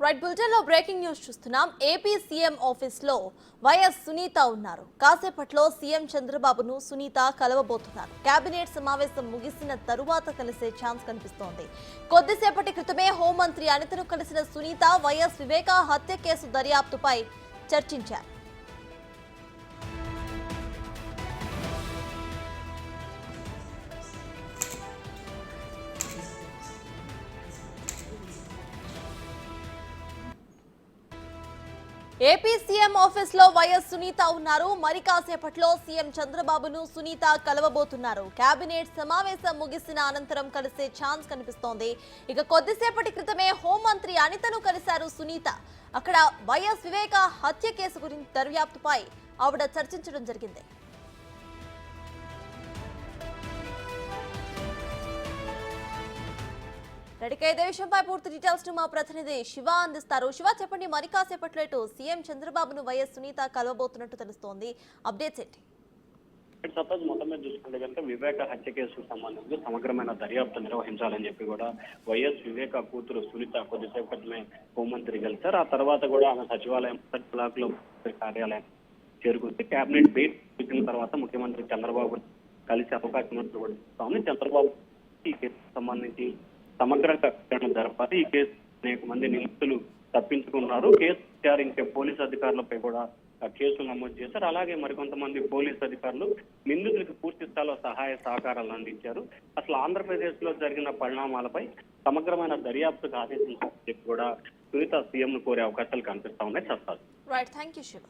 Right bulletin లో breaking news చూస్తున్నాం. AP CM office లో వైఎస్ సునీత ఉన్నారు. కాసేపట్లో సీఎం చంద్రబాబును సునీత కలవబోతున్నారు. కేబినెట్ సమావేశం ముగిసిన తరువాత కలిసే ఛాన్స్ కనిపిస్తోంది. కొద్దిసేపటి క్రితమే హోంమంత్రి అనితను కలిసిన సునీత వైఎస్ వివేక హత్య కేసు దర్యాప్తుపై చర్చించారు. ఏపీ సీఎం ఆఫీస్ లో వైఎస్ సునీత ఉన్నారు. మరి కాసేపట్లో సీఎం చంద్రబాబును సునీత కలవబోతున్నారు. కేబినెట్ సమావేశం ముగిసిన అనంతరం కలిసే ఛాన్స్ కనిపిస్తోంది. ఇక కొద్దిసేపటి క్రితమే హోంమంత్రి అనితను కలిశారు సునీత. అక్కడ వైఎస్ వివేక హత్య కేసు గురించి దర్యాప్తుపై ఆవిడ చర్చించడం జరిగింది. ఇదే విషయంపై పూర్తి డీటెయిల్స్ మా ప్రతినిధి శివ అందిస్తారు. శివ, చెప్పండి, మరి కాసేపట్లో ఇటు సీఎం చంద్రబాబును వైఎస్ సునీత కలవబోతున్నట్టు తెలుస్తోంది. అప్డేట్స్ ఏంటి? మొత్తం మీద చూసుకుంటే కనుక వివేక హత్య కేసుకు సంబంధించి సమగ్రమైన దర్యాప్తు నిర్వహించాలని చెప్పి కూడా వైఎస్ వివేక కూతురు సునీత కొద్దిసేపటినే హోంమంత్రి కలిశారు. ఆ తర్వాత కూడా ఆమె సచివాలయం బ్లాక్ లో కార్యాలయం చేరుకుంటే కేబినెట్ భేటీ ఇచ్చిన తర్వాత ముఖ్యమంత్రి చంద్రబాబు కలిసే అవకాశం ఉన్నట్టు చంద్రబాబు ఈ కేసుకు సంబంధించి సమగ్రంగా జరపాలి. ఈ కేసు అనేక మంది నిందితులు తప్పించుకున్నారు. కేసు విచారించే పోలీసు అధికారులపై కూడా కేసులు నమోదు చేశారు. అలాగే మరికొంతమంది పోలీసు అధికారులు నిందితులకు పూర్తి స్థాయిలో సహాయ సహకారాలు అందించారు. అసలు ఆంధ్రప్రదేశ్ లో జరిగిన పరిణామాలపై సమగ్రమైన దర్యాప్తుకు ఆదేశించాలని చెప్పి కూడా సునీత సీఎం ను కోరే అవకాశాలు కనిపిస్తా ఉన్నాయి. Right, thank you Shiva.